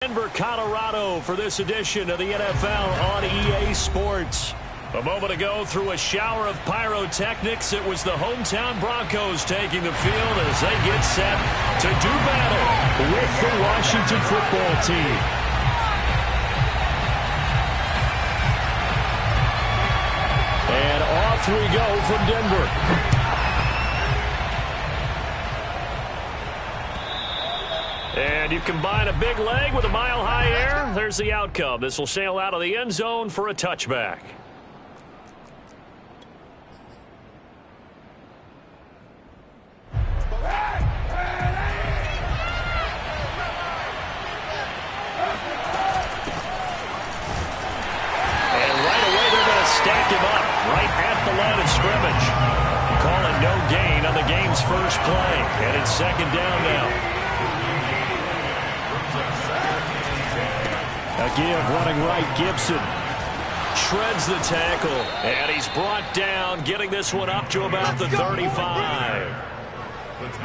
Denver, Colorado for this edition of the NFL on EA Sports. A moment ago, through a shower of pyrotechnics, it was the hometown Broncos taking the field as they get set to do battle with the Washington football team. And off we go from Denver. And you combine a big leg with a mile-high air, there's the outcome. This will sail out of the end zone for a touchback. And right away they're going to stack him up right at the line of scrimmage. Calling no gain on the game's first play. And it's second down now. A give running right, Gibson shreds the tackle, and he's brought down, getting this one up to about the 35.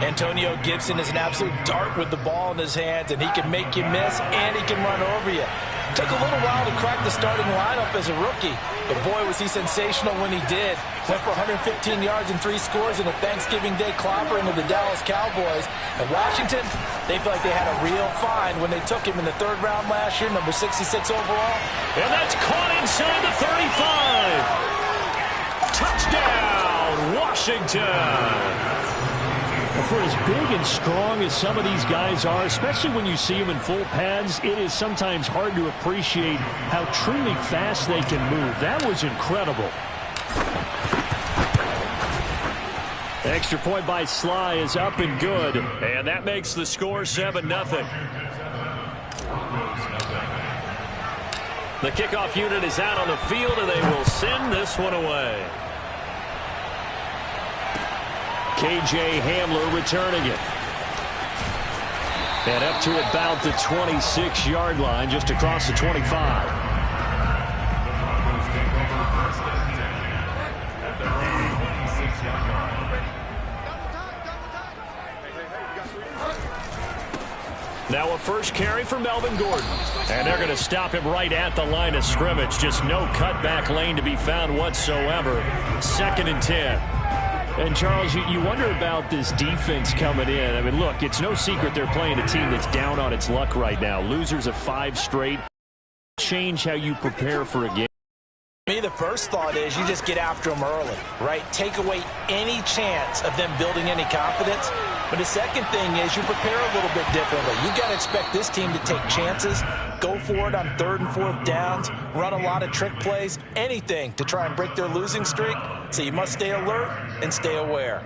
Antonio Gibson is an absolute dart with the ball in his hands, and he can make you miss, and he can run over you. Took a little while to crack the starting lineup as a rookie, but boy, was he sensational when he did. Went for 115 yards and 3 scores in a Thanksgiving Day clobber into the Dallas Cowboys. And Washington, they feel like they had a real find when they took him in the 3rd round last year, number 66 overall. And that's caught inside the 35. Touchdown, Washington. For as big and strong as some of these guys are, especially when you see them in full pads, it is sometimes hard to appreciate how truly fast they can move. That was incredible. Extra point by Sly is up and good, and that makes the score 7-0. The kickoff unit is out on the field, and they will send this one away. KJ Hamler returning it. And up to about the 26-yard line, just across the 25. Now a first carry for Melvin Gordon. And they're going to stop him right at the line of scrimmage. Just no cutback lane to be found whatsoever. 2nd and 10. And, Charles, you wonder about this defense coming in. I mean, look, it's no secret they're playing a team that's down on its luck right now. Losers of 5 straight. Change how you prepare for a game. To me, the first thought is you just get after them early, right? Take away any chance of them building any confidence. But the second thing is you prepare a little bit differently. You've got to expect this team to take chances, go for it on 3rd and 4th downs, run a lot of trick plays, anything to try and break their losing streak. So you must stay alert and stay aware.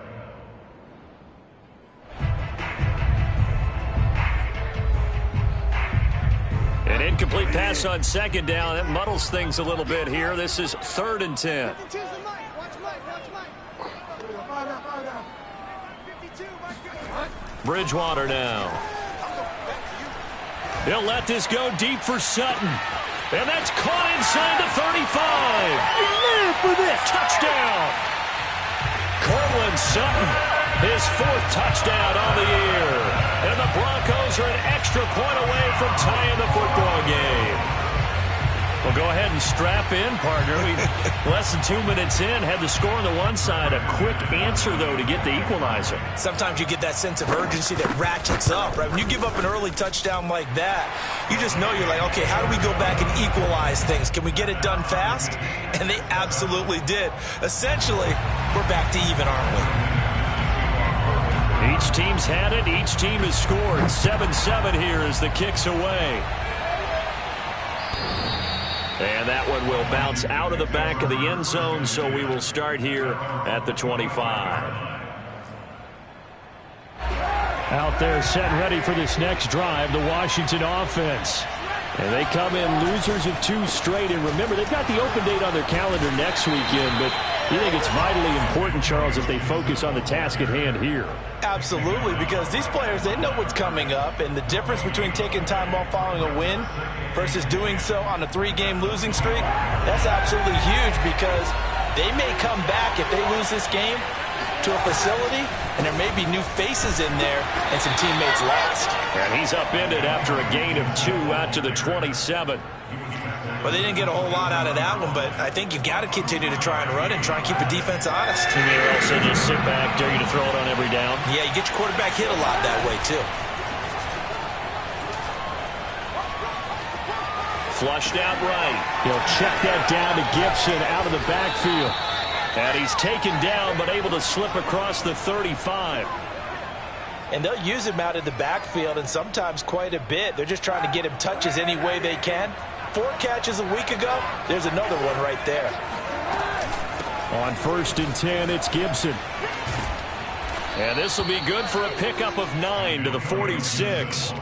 An incomplete pass on 2nd down. That muddles things a little bit here. This is 3rd and 10. Bridgewater now. He'll let this go deep for Sutton. And that's caught inside the 35. You live for this. Touchdown. Cortland Sutton, his 4th touchdown on the year. And the Broncos are an extra point away from tying the football game. Well, go ahead and strap in, partner. Less than 2 minutes in, had the score on the one side. A quick answer, though, to get the equalizer. Sometimes you get that sense of urgency that ratchets up, right? When you give up an early touchdown like that, you just know you're like, okay, how do we go back and equalize things? Can we get it done fast? And they absolutely did. Essentially, we're back to even, aren't we? Each team's had it. Each team has scored. 7-7 here as the kick's away. And that one will bounce out of the back of the end zone, so we will start here at the 25. Out there set and ready for this next drive, the Washington offense. And they come in losers of 2 straight. And remember, they've got the open date on their calendar next weekend, but you think it's vitally important, Charles, that they focus on the task at hand here? Absolutely, because these players, they know what's coming up, and the difference between taking time off following a win versus doing so on a 3-game losing streak, that's absolutely huge because they may come back if they lose this game to a facility, and there may be new faces in there and some teammates lost. And he's upended after a gain of 2 out to the 27. Well, they didn't get a whole lot out of that one, but I think you got to continue to try and run and try and keep the defense honest. You may also just sit back, dare you to throw it on every down. Yeah, you get your quarterback hit a lot that way, too. Flushed out right. He'll check that down to Gibson out of the backfield. And he's taken down, but able to slip across the 35. And they'll use him out of the backfield, and sometimes quite a bit. They're just trying to get him touches any way they can. 4 catches a week ago. There's another one right there. On 1st and 10, it's Gibson. And this will be good for a pickup of 9 to the 46.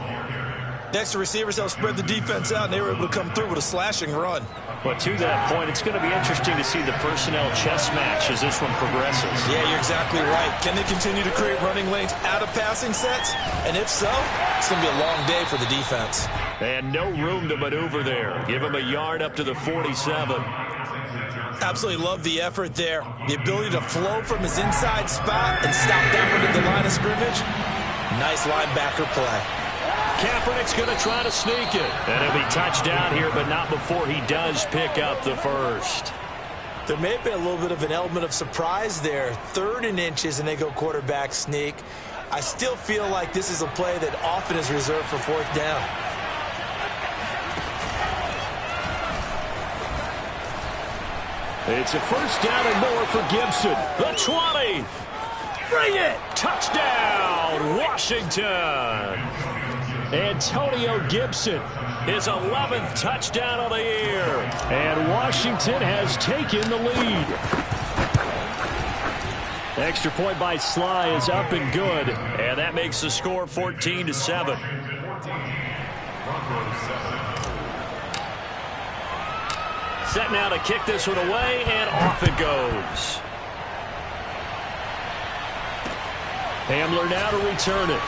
Next to receivers, they'll spread the defense out, and they were able to come through with a slashing run. But to that point, it's going to be interesting to see the personnel chess match as this one progresses. Yeah, you're exactly right. Can they continue to create running lanes out of passing sets? And if so, it's going to be a long day for the defense. And no room to maneuver there. Give him a yard up to the 47. Absolutely love the effort there. The ability to flow from his inside spot and stop that one at the line of scrimmage. Nice linebacker play. Kaepernick's going to try to sneak it. And he'll be touchdown here, but not before he does pick up the first. There may have been a little bit of an element of surprise there. 3rd and inches, and they go quarterback sneak. I still feel like this is a play that often is reserved for 4th down. It's a 1st down and more for Gibson. The 20. Bring it. Touchdown, Washington. Antonio Gibson, his 11th touchdown of the year. And Washington has taken the lead. Extra point by Sly is up and good. And that makes the score 14-7. Set now to kick this one away, and off it goes. Hamler now to return it.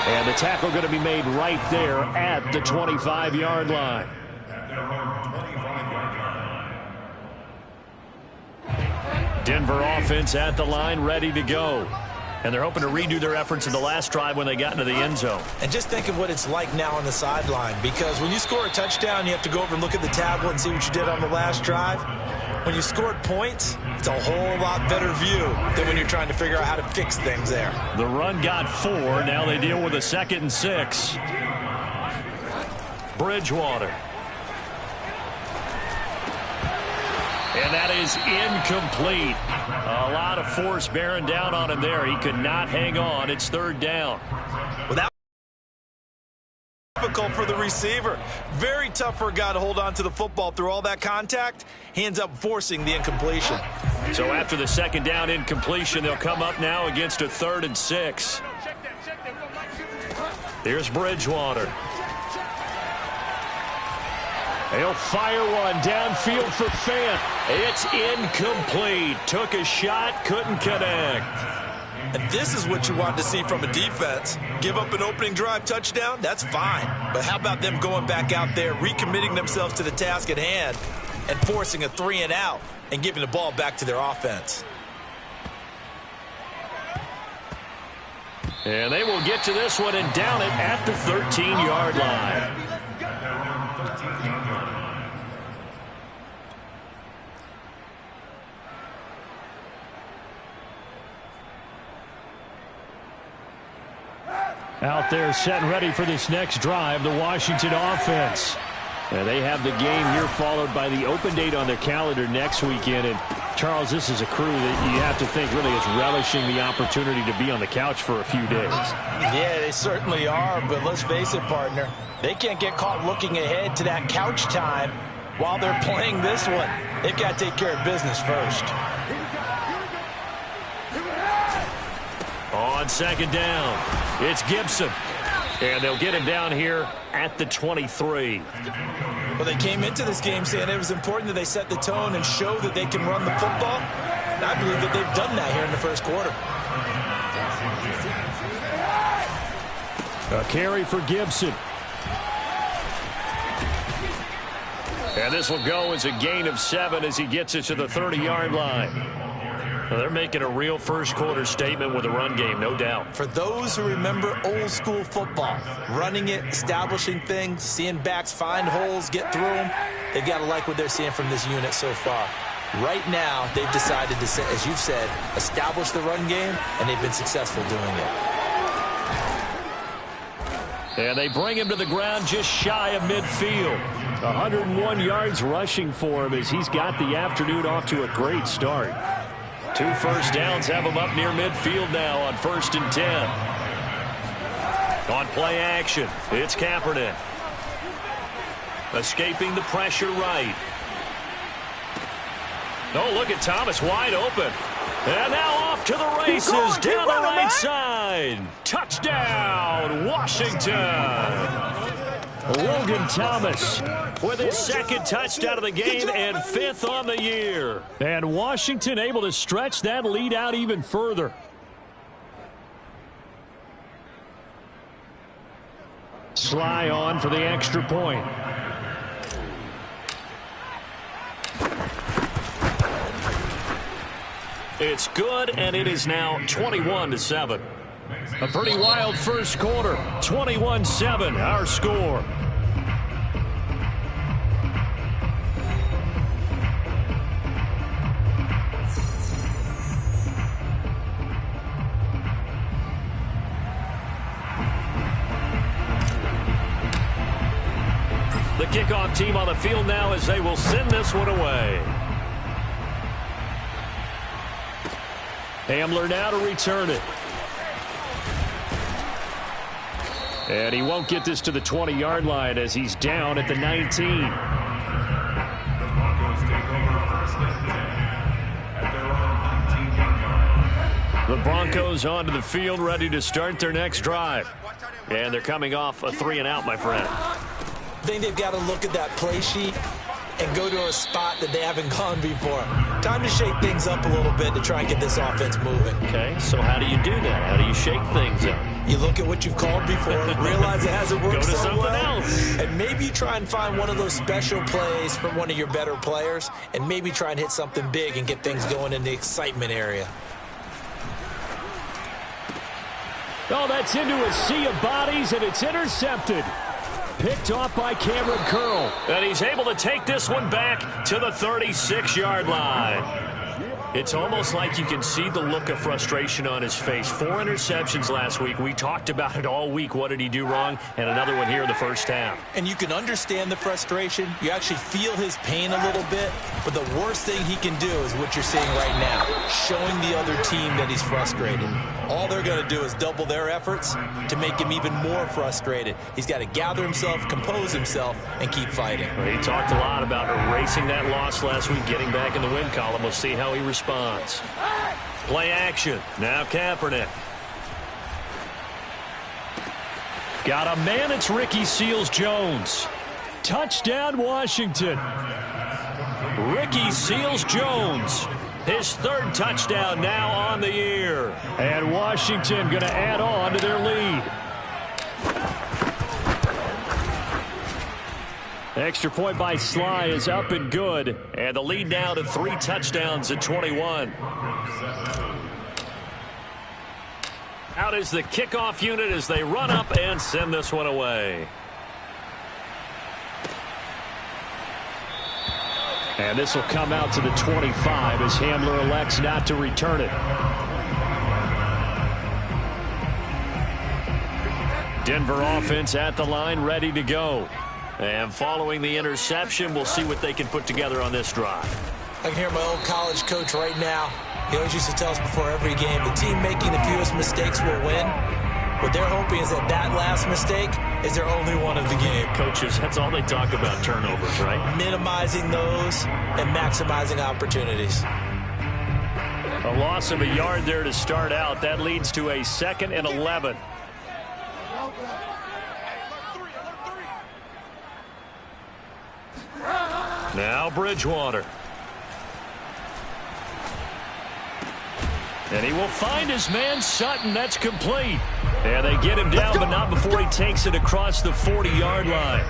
And the tackle going to be made right there at the 25-yard line. Denver offense at the line, ready to go. And they're hoping to redo their efforts in the last drive when they got into the end zone. And just think of what it's like now on the sideline, because when you score a touchdown, you have to go over and look at the tablet and see what you did on the last drive. When you scored points, it's a whole lot better view than when you're trying to figure out how to fix things there. The run got 4. Now they deal with a 2nd and 6. Bridgewater. And that is incomplete. A lot of force bearing down on him there. He could not hang on. It's 3rd down. Without difficult for the receiver. Very tough for a guy to hold on to the football through all that contact. He ends up forcing the incompletion. So after the 2nd down incompletion, they'll come up now against a 3rd and 6. Here's Bridgewater. He'll fire one downfield for Fant. It's incomplete. Took a shot, couldn't connect. And this is what you want to see from a defense. Give up an opening drive touchdown, that's fine. But how about them going back out there, recommitting themselves to the task at hand, and forcing a 3 and out and giving the ball back to their offense. And they will get to this one and down it at the 13-yard line. Out there set and ready for this next drive, the Washington offense. And they have the game here followed by the open date on their calendar next weekend. And Charles, this is a crew that you have to think really is relishing the opportunity to be on the couch for a few days. Yeah, they certainly are, but let's face it, partner. They can't get caught looking ahead to that couch time while they're playing this one. They've got to take care of business first. On 2nd down, it's Gibson. And they'll get him down here at the 23. Well, they came into this game saying it was important that they set the tone and show that they can run the football. And I believe that they've done that here in the 1st quarter. A carry for Gibson. And this will go as a gain of 7 as he gets it to the 30-yard line. Well, they're making a real first-quarter statement with a run game, no doubt. For those who remember old-school football, running it, establishing things, seeing backs find holes, get through them, they've got to like what they're seeing from this unit so far. Right now, they've decided to, as you've said, establish the run game, and they've been successful doing it. And they bring him to the ground just shy of midfield. 101 yards rushing for him as he's got the afternoon off to a great start. 2 first downs have him up near midfield now on 1st and 10. On play action, it's Kaepernick. Escaping the pressure right. Oh, look at Thomas wide open. And now off to the races down the right side. Touchdown, Washington. Logan Thomas with his 2nd touchdown of the game and 5th on the year. And Washington able to stretch that lead out even further. Sly on for the extra point. It's good, and it is now 21-7. A pretty wild first quarter. 21-7, our score. The kickoff team on the field now as they will send this one away. Hamler now to return it. And he won't get this to the 20-yard line as he's down at the 19. The Broncos onto the field ready to start their next drive. And they're coming off a 3-and-out, my friend. I think they've got to look at that play sheet and go to a spot that they haven't gone before. Time to shake things up a little bit to try and get this offense moving. Okay, so how do you do that? How do you shake things up? You look at what you've called before, realize it hasn't worked so something well, else. And maybe you try and find one of those special plays from one of your better players, and maybe try and hit something big and get things going in the excitement area. Oh, that's into a sea of bodies, and it's intercepted. Picked off by Cameron Curl. And he's able to take this one back to the 36-yard line. It's almost like you can see the look of frustration on his face. 4 interceptions last week. We talked about it all week. What did he do wrong? And another one here in the first half. And you can understand the frustration. You actually feel his pain a little bit. But the worst thing he can do is what you're seeing right now, showing the other team that he's frustrated. All they're going to do is double their efforts to make him even more frustrated. He's got to gather himself, compose himself, and keep fighting. Well, he talked a lot about erasing that loss last week, getting back in the win column. We'll see how he responds. Play action. Now Kaepernick. Got a man. It's Ricky Seals-Jones. Touchdown, Washington. Ricky Seals-Jones. His 3rd touchdown now on the year. And Washington going to add on to their lead. Extra point by Sly is up and good. And the lead now to 3 touchdowns at 21. Out is the kickoff unit as they run up and send this one away. And this will come out to the 25 as Hamler elects not to return it. Denver offense at the line, ready to go. And following the interception, we'll see what they can put together on this drive. I can hear my old college coach right now. He always used to tell us before every game, the team making the fewest mistakes will win. What they're hoping is that that last mistake is their only one of the game. Coaches, that's all they talk about, turnovers, right? Minimizing those and maximizing opportunities. A loss of a yard there to start out. That leads to a 2nd and 11. Now Bridgewater. And he will find his man Sutton. That's complete. And they get him down, but not before he takes it across the 40-yard line.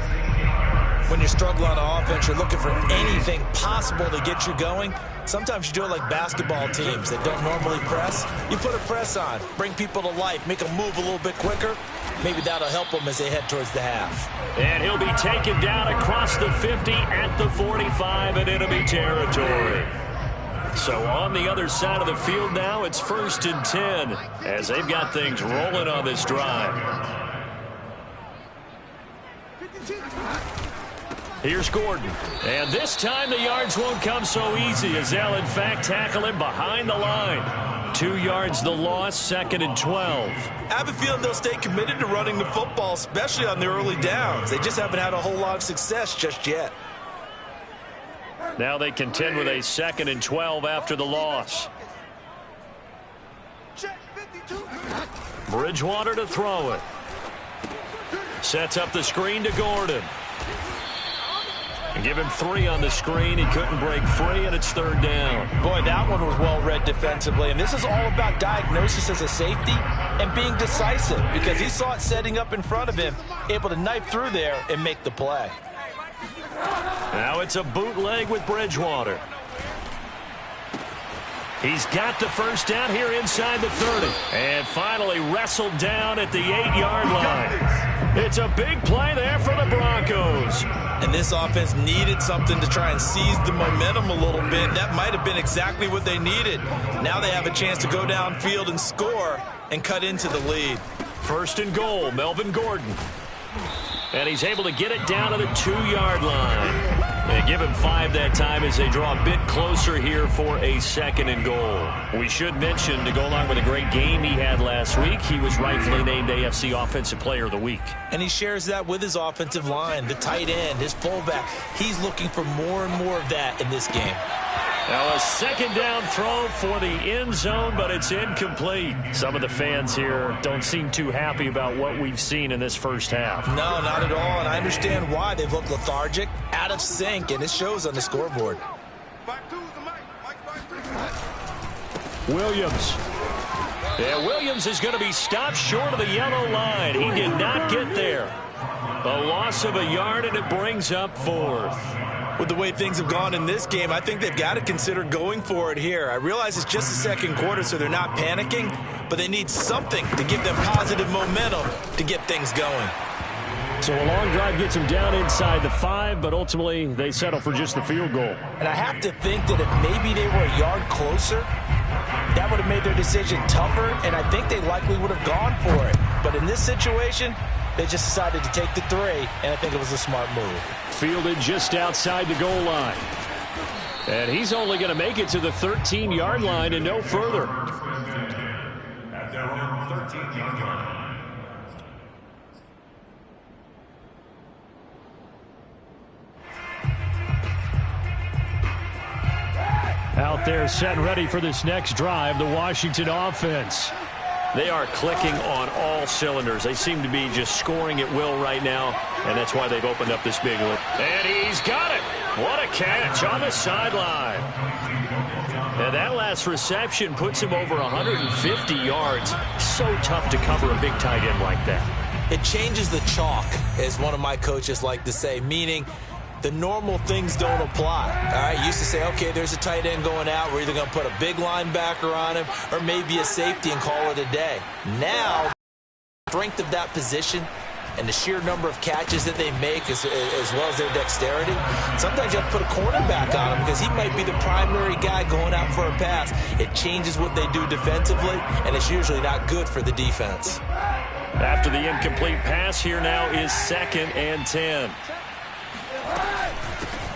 when you're struggling on offense, you're looking for anything possible to get you going. Sometimes you do it like basketball teams that don't normally press. You put a press on, bring people to life, make them move a little bit quicker. Maybe that'll help them as they head towards the half. And he'll be taken down across the 50 at the 45 in enemy territory. So on the other side of the field now, it's 1st and 10 as they've got things rolling on this drive. Here's Gordon. And this time the yards won't come so easy as they'll, in fact, tackle him behind the line. 2 yards the loss, 2nd and 12. I have a feeling they'll stay committed to running the football, especially on the early downs. They just haven't had a whole lot of success just yet. Now they contend with a 2nd and 12 after the loss. Bridgewater to throw it. Sets up the screen to Gordon. And give him 3 on the screen. He couldn't break free, and it's 3rd down. Boy, that one was well read defensively. And this is all about diagnosis as a safety and being decisive because he saw it setting up in front of him, able to knife through there and make the play. Now it's a bootleg with Bridgewater. He's got the first down here inside the 30. And finally wrestled down at the 8-yard line. It's a big play there for the Broncos. And this offense needed something to try and seize the momentum a little bit. That might have been exactly what they needed. Now they have a chance to go downfield and score and cut into the lead. 1st and goal, Melvin Gordon. And he's able to get it down to the 2-yard line. They give him 5 that time as they draw a bit closer here for a 2nd and goal. We should mention, to go along with a great game he had last week, he was rightfully named AFC Offensive Player of the Week. And he shares that with his offensive line, the tight end, his fullback. He's looking for more and more of that in this game. Now a 2nd down throw for the end zone, but it's incomplete. Some of the fans here don't seem too happy about what we've seen in this first half. No, not at all, and I understand why. They've looked lethargic, out of sync, and it shows on the scoreboard. Williams. Yeah, Williams is going to be stopped short of the yellow line. He did not get there. A loss of a yard, and it brings up 4th. With the way things have gone in this game, I think they've got to consider going for it here. I realize it's just the 2nd quarter, so they're not panicking, but they need something to give them positive momentum to get things going. So a long drive gets them down inside the 5, but ultimately they settle for just the field goal. And I have to think that if maybe they were a yard closer, that would have made their decision tougher, and I think they likely would have gone for it. But in this situation, they just decided to take the 3, and I think it was a smart move. Fielded just outside the goal line. And he's only going to make it to the 13-yard line and no further. At their own 13-yard line. Out there set and ready for this next drive, the Washington offense. They are clicking on all cylinders. They seem to be just scoring at will right now, and that's why they've opened up this big one. And he's got it. What a catch on the sideline. And that last reception puts him over 150 yards. So tough to cover a big tight end like that. It changes the chalk, as one of my coaches like to say, meaning the normal things don't apply. All right, you used to say, okay, there's a tight end going out. We're either going to put a big linebacker on him or maybe a safety and call it a day. Now, the strength of that position and the sheer number of catches that they make as well as their dexterity, sometimes you have to put a cornerback on him because he might be the primary guy going out for a pass. It changes what they do defensively, and it's usually not good for the defense. After the incomplete pass, here now is 2nd and 10.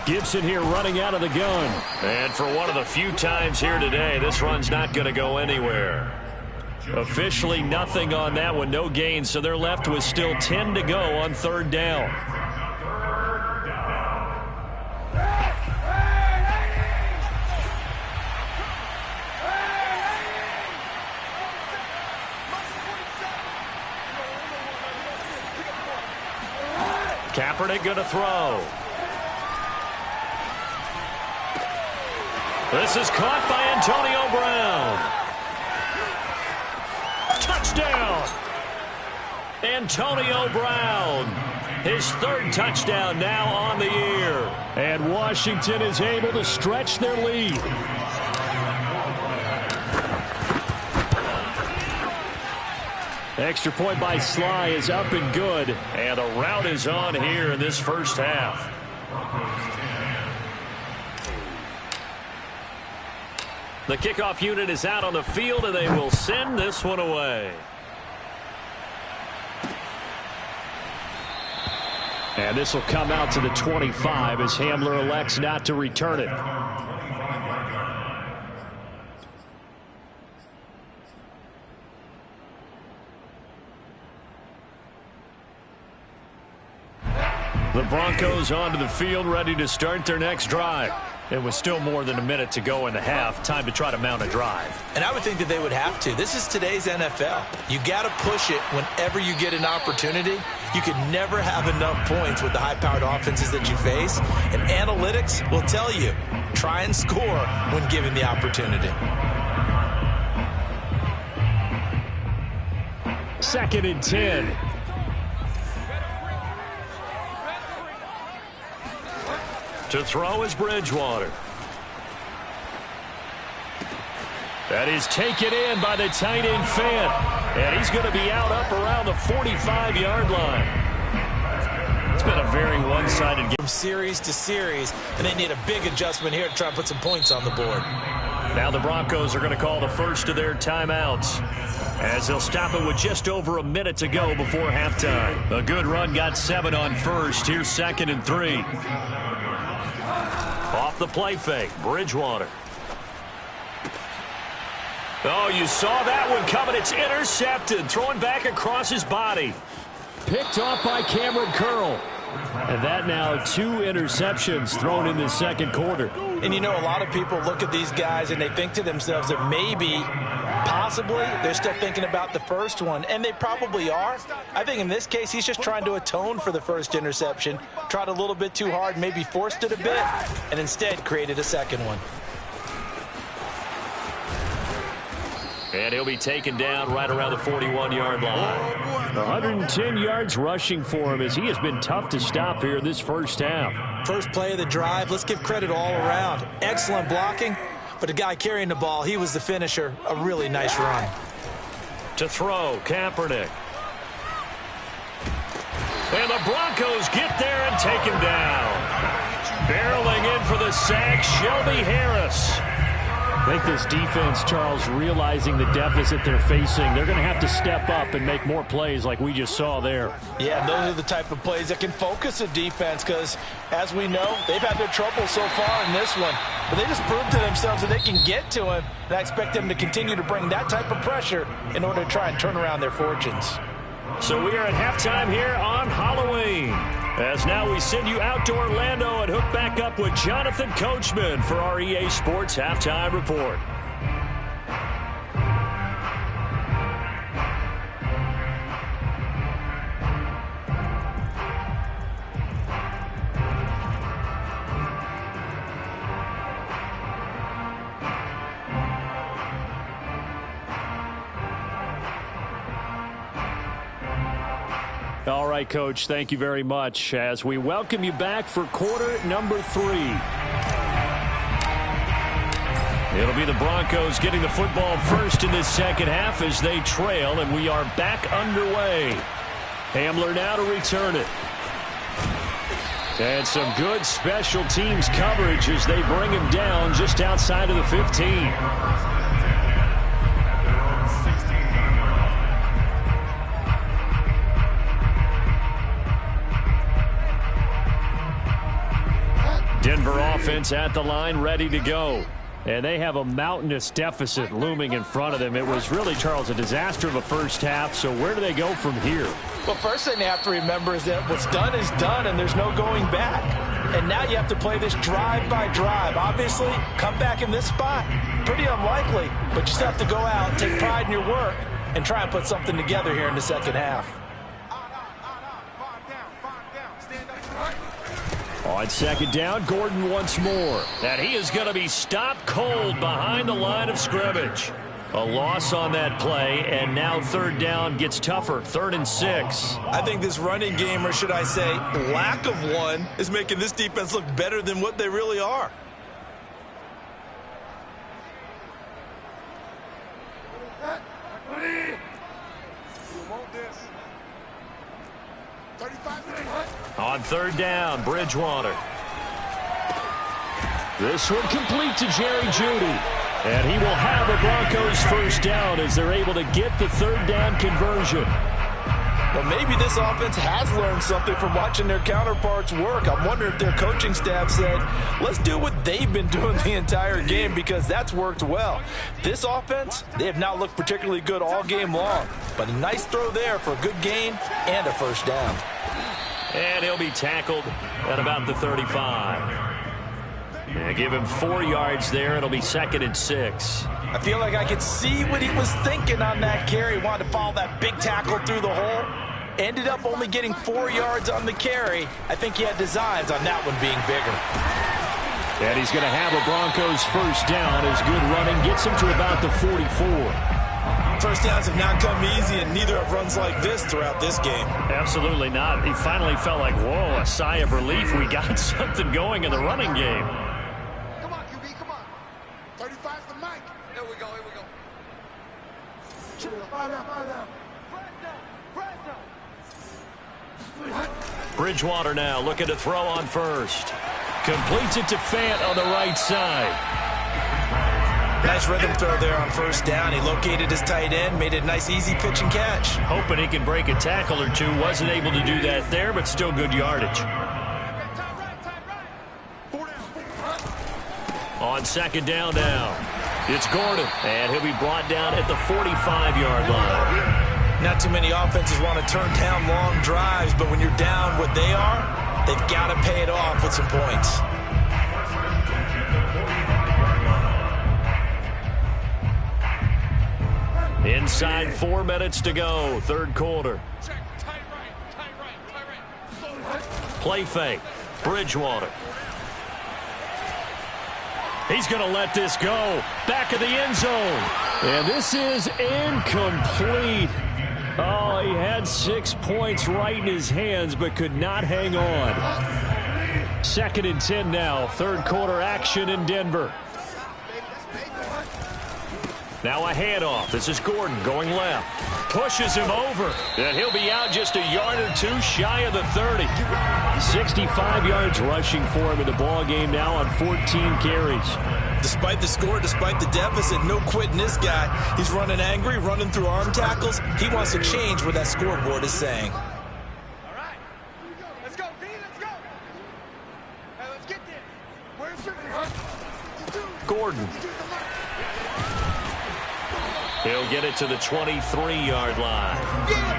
Gibson here running out of the gun. And for one of the few times here today, this run's not going to go anywhere. Officially nothing on that one, no gain, so they're left with still 10 to go on 3rd down. Kaepernick going to throw. This is caught by Antonio Brown. Touchdown! Antonio Brown. His third touchdown now on the year. And Washington is able to stretch their lead. Extra point by Sly is up and good. And a rout is on here in this first half. The kickoff unit is out on the field, and they will send this one away. And this will come out to the 25 as Hamler elects not to return it. The Broncos onto the field, ready to start their next drive. It was still more than a minute to go in the half. Time to try to mount a drive. And I would think that they would have to. This is today's NFL. You got to push it whenever you get an opportunity. You can never have enough points with the high-powered offenses that you face. And analytics will tell you, try and score when given the opportunity. 2nd and 10. To throw is Bridgewater. That is taken in by the tight end Fant. And he's going to be out up around the 45-yard line. It's been a very one-sided game. From series to series, and they need a big adjustment here to try and put some points on the board. Now the Broncos are going to call the first of their timeouts, as they'll stop it with just over a minute to go before halftime. A good run got 7 on first. Here's 2nd and 3. Off the play fake, Bridgewater. Oh, you saw that one coming. It's intercepted. Throwing back across his body. Picked off by Cameron Curl. And that now 2 interceptions thrown in the second quarter. And you know, a lot of people look at these guys and they think to themselves that maybe, possibly, they're still thinking about the first one. And they probably are. I think in this case, he's just trying to atone for the first interception. Tried a little bit too hard, maybe forced it a bit, and instead created a second one. And he'll be taken down right around the 41-yard line. 110 yards rushing for him as he has been tough to stop here in this first half. First play of the drive, let's give credit all around. Excellent blocking, but the guy carrying the ball, he was the finisher. A really nice run. To throw, Kaepernick. And the Broncos get there and take him down. Barreling in for the sack, Shelby Harris. I think this defense, Charles, realizing the deficit they're facing, they're going to have to step up and make more plays like we just saw there. Yeah, those are the type of plays that can focus a defense because, as we know, they've had their trouble so far in this one. But they just proved to themselves that they can get to him, and I expect them to continue to bring that type of pressure in order to try and turn around their fortunes. So we are at halftime here on Halloween. As now we send you out to Orlando and hook back up with Jonathan Coachman for our EA Sports Halftime Report. All right, Coach, thank you very much as we welcome you back for quarter number 3. It'll be the Broncos getting the football first in this second half as they trail, and we are back underway. Hamler now to return it. And some good special teams coverage as they bring him down just outside of the 15. Denver offense at the line, ready to go. And they have a mountainous deficit looming in front of them. It was really, Charles, a disaster of a first half. So where do they go from here? Well, first thing they have to remember is that what's done is done, and there's no going back. And now you have to play this drive by drive. Obviously, come back in this spot, pretty unlikely. But you still have to go out, take pride in your work, and try and put something together here in the second half. On second down, Gordon once more. And he is going to be stopped cold behind the line of scrimmage. A loss on that play, and now third down gets tougher. 3rd and 6. I think this running game, or should I say lack of one, is making this defense look better than what they really are. On 3rd down, Bridgewater. This one complete to Jerry Jeudy. And he will have a Broncos first down as they're able to get the 3rd down conversion. Well, maybe this offense has learned something from watching their counterparts work. I'm wondering if their coaching staff said, let's do what they've been doing the entire game, because that's worked well. This offense, they have not looked particularly good all game long. But a nice throw there for a good gain and a first down. And he'll be tackled at about the 35. Yeah, give him 4 yards there. It'll be 2nd and 6. I feel like I could see what he was thinking on that carry. Wanted to follow that big tackle through the hole. Ended up only getting 4 yards on the carry. I think he had designs on that one being bigger. And he's going to have a Broncos first down as good running gets him to about the 44. First downs have not come easy, and neither have runs like this throughout this game. Absolutely not. He finally felt like, whoa, a sigh of relief. We got something going in the running game. Come on, QB, come on. 35's the mic. Here we go, here we go. Fire down, fire down. Bridgewater now looking to throw on first. Completes it to Fant on the right side. Nice rhythm throw there on first down. He located his tight end, made it a nice easy pitch and catch. Hoping he can break a tackle or two. Wasn't able to do that there, but still good yardage. On 2nd down now, it's Gordon, and he'll be brought down at the 45-yard line. Not too many offenses want to turn down long drives, but when you're down what they are, they've got to pay it off with some points. Inside 4 minutes to go, 3rd quarter. Play fake, Bridgewater. He's going to let this go. Back of the end zone. And this is incomplete. Oh, he had 6 points right in his hands, but could not hang on. 2nd and 10 now. 3rd quarter action in Denver. Now a handoff. This is Gordon going left. Pushes him over. And he'll be out just a yard or two shy of the 30. 65 yards rushing for him in the ball game now on 14 carries. Despite the score, despite the deficit, no quitting this guy. He's running angry, running through arm tackles. He wants to change what that scoreboard is saying. All right. Let's go, B, let's go. Hey, let's get there. Where's your... Gordon. He'll get it to the 23-yard line.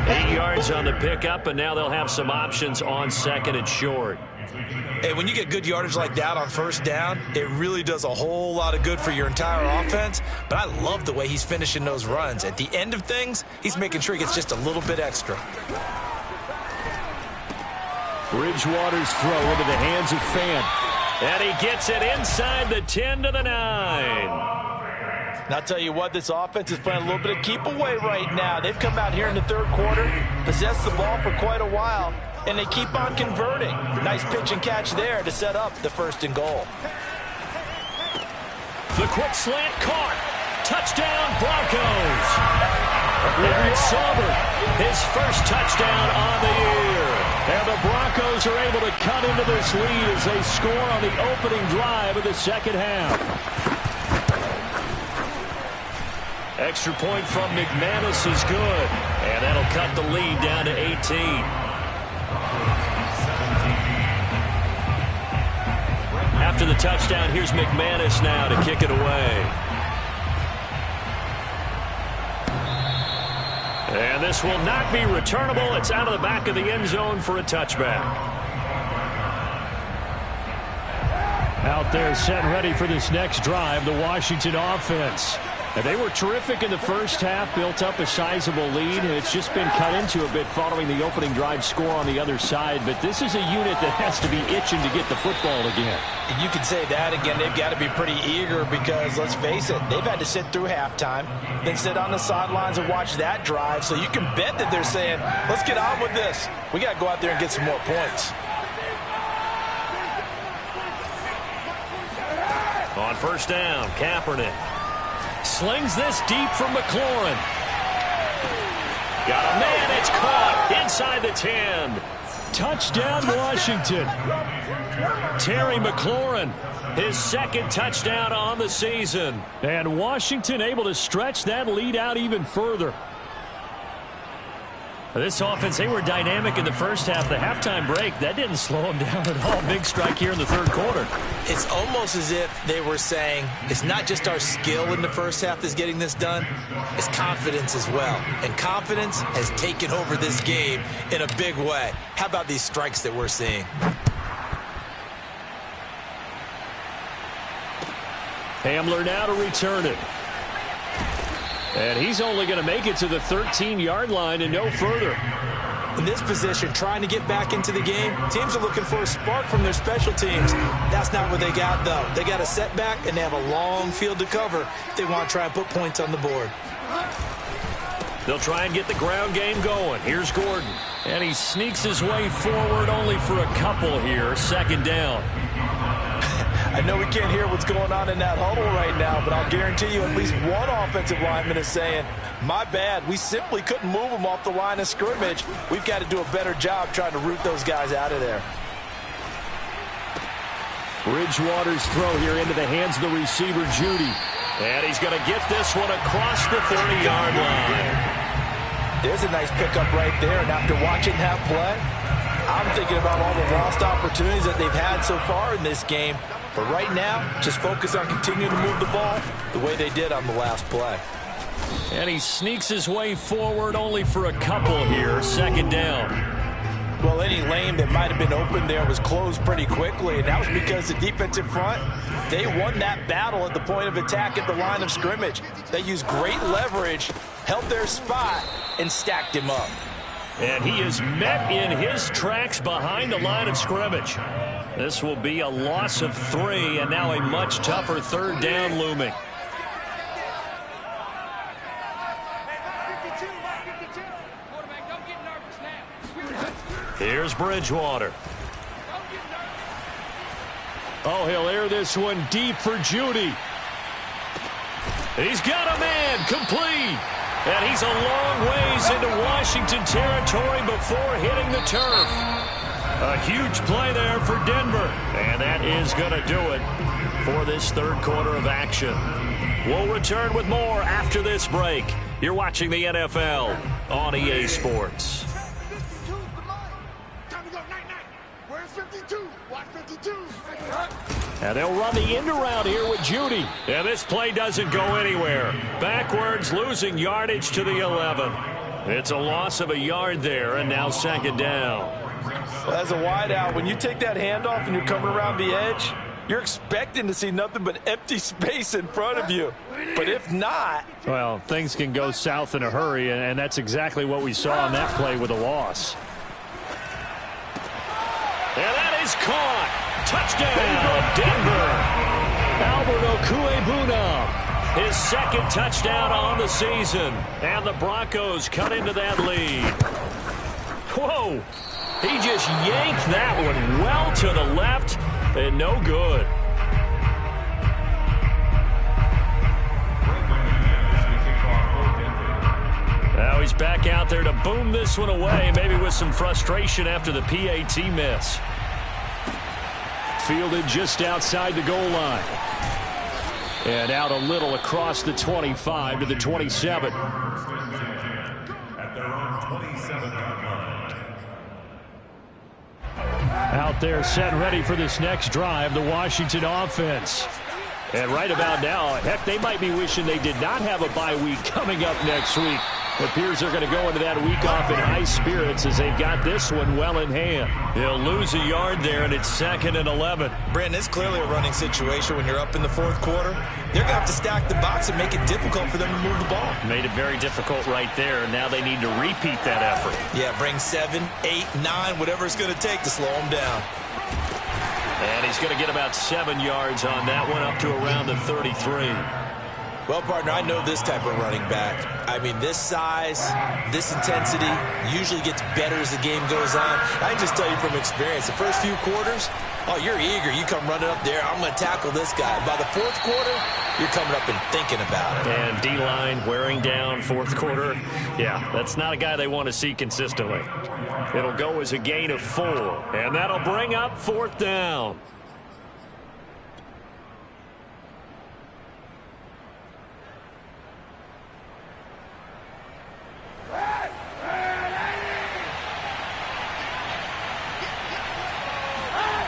8 yards on the pickup, and now they'll have some options on 2nd and short. Hey, when you get good yardage like that on first down, it really does a whole lot of good for your entire offense. But I love the way he's finishing those runs. At the end of things, he's making sure he gets just a little bit extra. Bridgewater's throw into the hands of Fant. And he gets it inside the 10 to the 9. And I'll tell you what, this offense is playing a little bit of keep away right now. They've come out here in the 3rd quarter, possessed the ball for quite a while, and they keep on converting. Nice pitch and catch there to set up the 1st and goal. The quick slant caught. Touchdown, Broncos. Eric Sauber, his first touchdown on the year. And the Broncos are able to cut into this lead as they score on the opening drive of the 2nd half. Extra point from McManus is good. And that'll cut the lead down to 18. After the touchdown, here's McManus now to kick it away. And this will not be returnable. It's out of the back of the end zone for a touchback. Out there set ready for this next drive, the Washington offense. And they were terrific in the first half, built up a sizable lead, and it's just been cut into a bit following the opening drive score on the other side. But this is a unit that has to be itching to get the football again. You could say that again. They've got to be pretty eager because, let's face it, they've had to sit through halftime, then sit on the sidelines and watch that drive. So you can bet that they're saying, let's get on with this. We got to go out there and get some more points. On first down, Kaepernick slings this deep from McLaurin. Got a man, it's caught inside the 10. Touchdown, Washington. Terry McLaurin, his second touchdown on the season. And Washington able to stretch that lead out even further. This offense, they were dynamic in the first half. The halftime break, that didn't slow them down at all. Big strike here in the third quarter. It's almost as if they were saying, it's not just our skill in the first half that's getting this done, it's confidence as well. And confidence has taken over this game in a big way. How about these strikes that we're seeing? Hamler now to return it. And he's only going to make it to the 13-yard line and no further. In this position, trying to get back into the game, teams are looking for a spark from their special teams. That's not what they got, though. They got a setback, and they have a long field to cover if they want to try and put points on the board. They'll try and get the ground game going. Here's Gordon. And he sneaks his way forward only for a couple here. Second down. I know we can't hear what's going on in that huddle right now, but I'll guarantee you at least one offensive lineman is saying, my bad, we simply couldn't move them off the line of scrimmage. We've got to do a better job trying to root those guys out of there. Bridgewater's throw here into the hands of the receiver, Judy. And he's going to get this one across the 30-yard line. There's a nice pickup right there, and after watching that play, I'm thinking about all the lost opportunities that they've had so far in this game. But right now, just focus on continuing to move the ball the way they did on the last play. And he sneaks his way forward only for a couple here. Second down. Well, any lane that might have been open there was closed pretty quickly, and that was because the defensive front, they won that battle at the point of attack at the line of scrimmage. They used great leverage, held their spot, and stacked him up. And he is met in his tracks behind the line of scrimmage. This will be a loss of 3, and now a much tougher third down looming. Here's Bridgewater. Oh, he'll air this one deep for Judy. He's got a man, complete. And he's a long ways into Washington territory before hitting the turf. A huge play there for Denver. And that is going to do it for this third quarter of action. We'll return with more after this break. You're watching the NFL on EA Sports. And they'll run the end around here with Judy. And this play doesn't go anywhere. Backwards, losing yardage to the 11. It's a loss of a yard there, and now second down. Well, as a wideout, when you take that handoff and you're coming around the edge, you're expecting to see nothing but empty space in front of you. But if not... well, things can go south in a hurry, and that's exactly what we saw on that play with a loss. And that is caught. Touchdown, Denver. Albert Okwuegbunam, his second touchdown on the season. And the Broncos cut into that lead. Whoa. He just yanked that one well to the left and no good. Now he's back out there to boom this one away, maybe with some frustration after the PAT miss. Fielded just outside the goal line. And out a little across the 25 to the 27. Out there set and ready for this next drive, the Washington offense. And right about now, heck, they might be wishing they did not have a bye week coming up next week. Appears they're going to go into that week off in high spirits as they've got this one well in hand. He'll lose a yard there, and it's 2nd and 11. Brandon, it's clearly a running situation when you're up in the fourth quarter. They're going to have to stack the box and make it difficult for them to move the ball. Made it very difficult right there. Now they need to repeat that effort. Yeah, bring 7, 8, 9, whatever it's going to take to slow them down. And he's going to get about 7 yards on that one, up to around the 33. Well, partner, I know this type of running back. I mean, this size, this intensity usually gets better as the game goes on. I can just tell you from experience, the first few quarters, oh, you're eager. You come running up there, I'm going to tackle this guy. By the fourth quarter, you're coming up and thinking about it. And D-line wearing down fourth quarter. Yeah, that's not a guy they want to see consistently. It'll go as a gain of 4, and that'll bring up 4th down.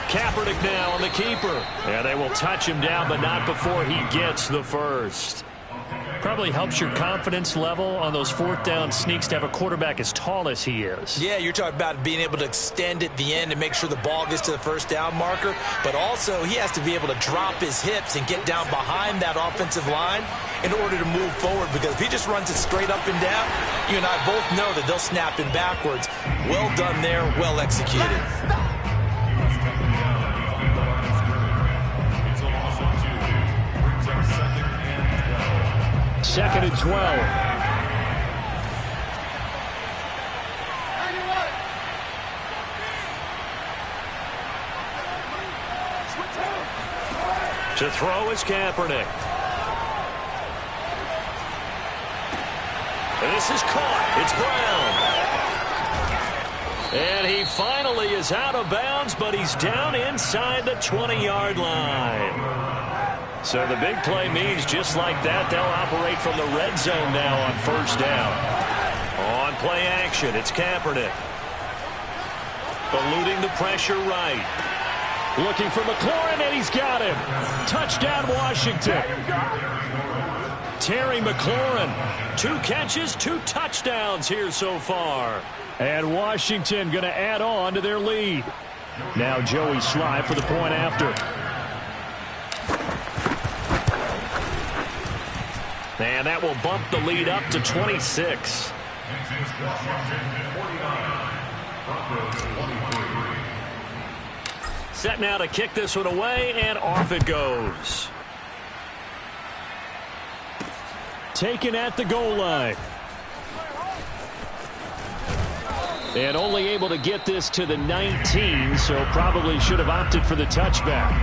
Kaepernick now on the keeper. And they will touch him down, but not before he gets the first. Probably helps your confidence level on those 4th down sneaks to have a quarterback as tall as he is. Yeah, you're talking about being able to extend at the end and make sure the ball gets to the first down marker. But also, he has to be able to drop his hips and get down behind that offensive line in order to move forward. Because if he just runs it straight up and down, you and I both know that they'll snap him backwards. Well done there, well executed. 2nd and 12. To throw is Kaepernick. And this is caught. It's Brown. And he finally is out of bounds, but he's down inside the 20-yard line. So the big play means just like that, they'll operate from the red zone now on 1st down. On play action, it's Kaepernick. Eluding the pressure right. Looking for McLaurin, and he's got him. Touchdown, Washington. Terry McLaurin, 2 catches, 2 touchdowns here so far. And Washington going to add on to their lead. Now Joey Sly for the point after. And that will bump the lead up to 26. Set now to kick this one away, and off it goes. Taken at the goal line. And only able to get this to the 19, so probably should have opted for the touchback.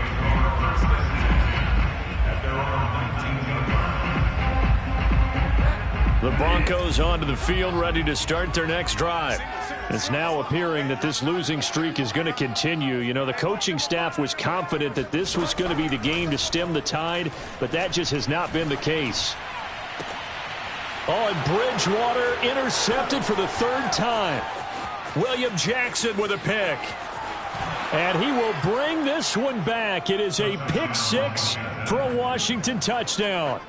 The Broncos onto the field, ready to start their next drive. It's now appearing that this losing streak is going to continue. You know, the coaching staff was confident that this was going to be the game to stem the tide, but that just has not been the case. Oh, and Bridgewater intercepted for the 3rd time. William Jackson with a pick. And he will bring this one back. It is a pick 6 for a Washington touchdown.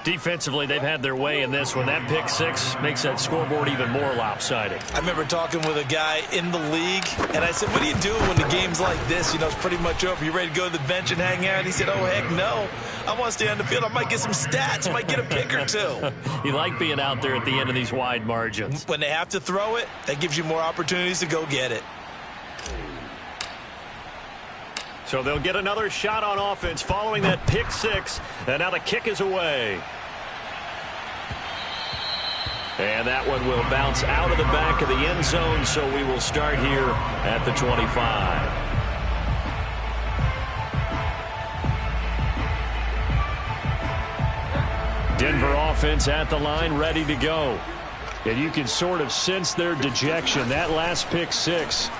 Defensively, they've had their way in this one. That pick 6 makes that scoreboard even more lopsided. I remember talking with a guy in the league, and I said, what are you doing when the game's like this? You know, it's pretty much over. You ready to go to the bench and hang out? And he said, oh, heck no. I want to stay on the field. I might get some stats. I might get a pick or 2. You like being out there at the end of these wide margins. When they have to throw it, that gives you more opportunities to go get it. So they'll get another shot on offense following that pick 6. And now the kick is away. And that one will bounce out of the back of the end zone, so we will start here at the 25. Denver offense at the line, ready to go. And you can sort of sense their dejection. That last pick 6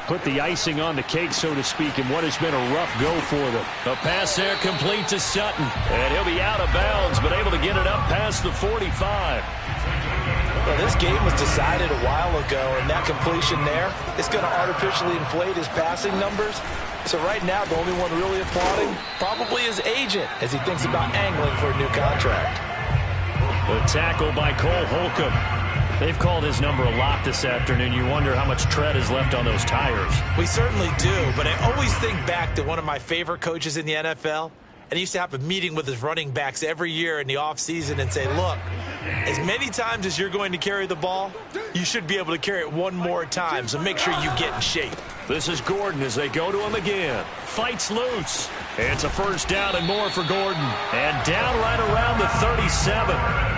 put the icing on the cake, so to speak, in what has been a rough go for them. A pass there complete to Sutton. And he'll be out of bounds, but able to get it up past the 45. Well, this game was decided a while ago, and that completion there, it's going to artificially inflate his passing numbers. So right now, the only one really applauding probably his agent as he thinks about angling for a new contract. The tackle by Cole Holcomb. They've called his number a lot this afternoon. You wonder how much tread is left on those tires. We certainly do, but I always think back to one of my favorite coaches in the NFL. And he used to have a meeting with his running backs every year in the offseason and say, look, as many times as you're going to carry the ball, you should be able to carry it one more time, so make sure you get in shape. This is Gordon as they go to him again. Fights loose. It's a first down and more for Gordon. And down right around the 37.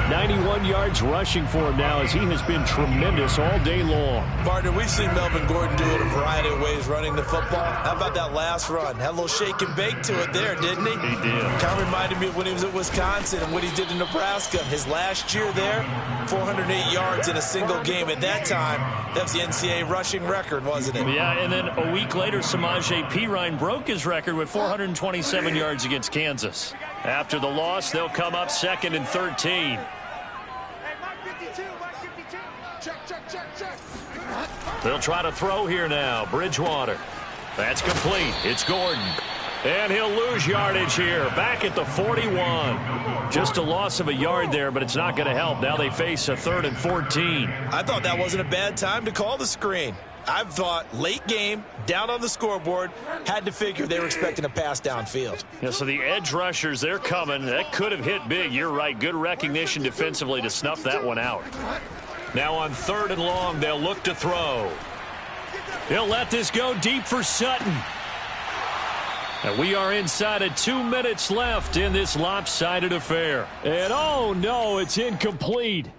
91 yards rushing for him now as he has been tremendous all day long. Partner, we've seen Melvin Gordon do it a variety of ways running the football. How about that last run? Had a little shake and bake to it there, didn't he? He did. Kind of reminded me of when he was at Wisconsin and what he did in Nebraska. His last year there, 408 yards in a single game. At that time, that was the NCAA rushing record, wasn't it? Yeah, and then a week later, Samaje Perine broke his record with 427 yards against Kansas. After the loss, they'll come up 2nd and 13. They'll try to throw here now. Bridgewater. That's complete. It's Gordon. And he'll lose yardage here. Back at the 41. Just a loss of a yard there, but it's not going to help. Now they face a 3rd and 14. I thought that wasn't a bad time to call the screen. I thought late game, down on the scoreboard, had to figure they were expecting a pass downfield. Yeah, so the edge rushers, they're coming. That could have hit big. You're right. Good recognition defensively to snuff that one out. Now on 3rd and long, they'll look to throw. He'll let this go deep for Sutton. And we are inside of 2 minutes left in this lopsided affair. And oh no, it's incomplete.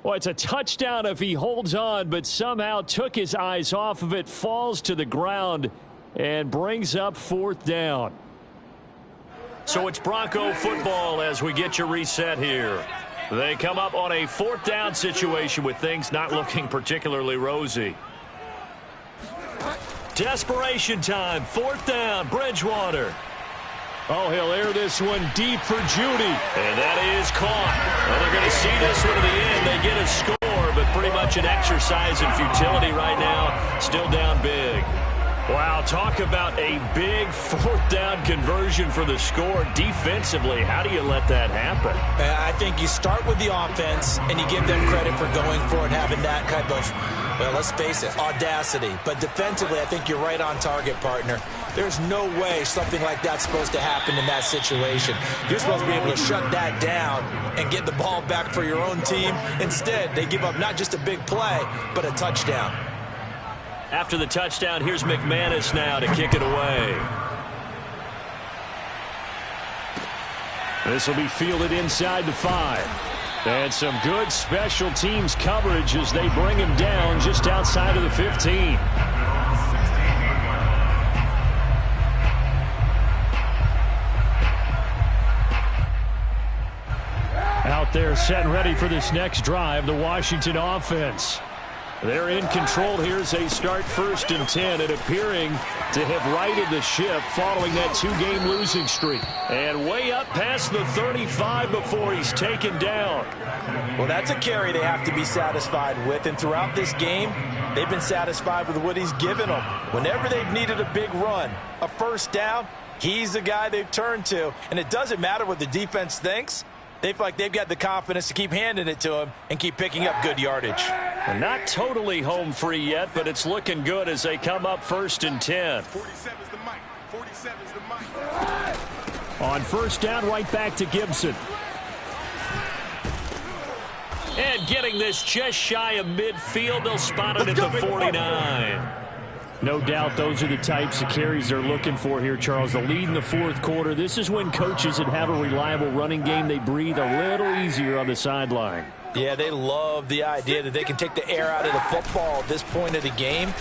Well, it's a touchdown if he holds on, but somehow took his eyes off of it, falls to the ground, and brings up 4th down. So it's Bronco football as we get you reset here. They come up on a 4th down situation with things not looking particularly rosy. Desperation time, 4th down, Bridgewater. Oh, he'll air this one deep for Judy. And that is caught. Well, they're going to see this one to the end. They get a score, but pretty much an exercise in futility right now. Still down big. Wow, talk about a big 4th down conversion for the score. Defensively, how do you let that happen? I think you start with the offense, and you give them credit for going for it and having that type of, well, let's face it, audacity. But defensively, I think you're right on target, partner. There's no way something like that's supposed to happen in that situation. You're supposed to be able to shut that down and get the ball back for your own team. Instead, they give up not just a big play, but a touchdown. After the touchdown, here's McManus now to kick it away. This will be fielded inside the 5. And some good special teams coverage as they bring him down just outside of the 15. Out there set and ready for this next drive, the Washington offense. They're in control here as they start 1st and 10 and appearing to have righted the ship following that 2-game losing streak. And way up past the 35 before he's taken down. Well, that's a carry they have to be satisfied with. And throughout this game, they've been satisfied with what he's given them. Whenever they've needed a big run, a 1st down, he's the guy they've turned to. And it doesn't matter what the defense thinks. They feel like they've got the confidence to keep handing it to him and keep picking up good yardage. And not totally home free yet, but it's looking good as they come up 1st and 10. 47's the mic. 47's the mic. On 1st down, right back to Gibson. And getting this just shy of midfield, they'll spot it at the 49. No doubt those are the types of carries they're looking for here, Charles. The lead in the 4th quarter. This is when coaches that have a reliable running game, they breathe a little easier on the sideline. Yeah, they love the idea that they can take the air out of the football at this point of the game.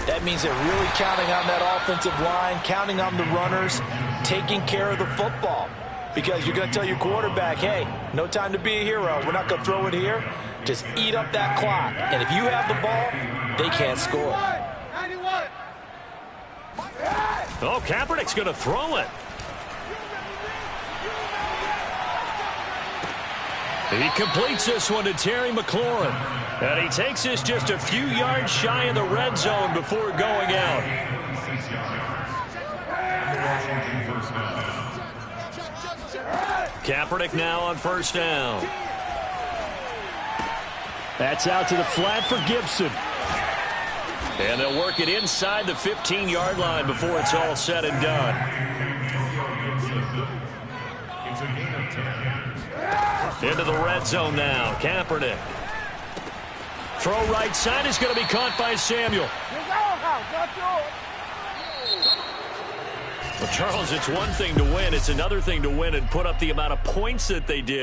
That means they're really counting on that offensive line, counting on the runners, taking care of the football. Because you're going to tell your quarterback, hey, no time to be a hero. We're not going to throw it here. Just eat up that clock. And if you have the ball, they can't score. Oh, Kaepernick's going to throw it. He completes this one to Terry McLaurin. And he takes this just a few yards shy of the red zone before going out. Kaepernick now on 1st down. That's out to the flat for Gibson. And they'll work it inside the 15-yard line before it's all said and done. Into the red zone now. Kaepernick. Throw right side is going to be caught by Samuel. Well, Charles, it's one thing to win. It's another thing to win and put up the amount of points that they did.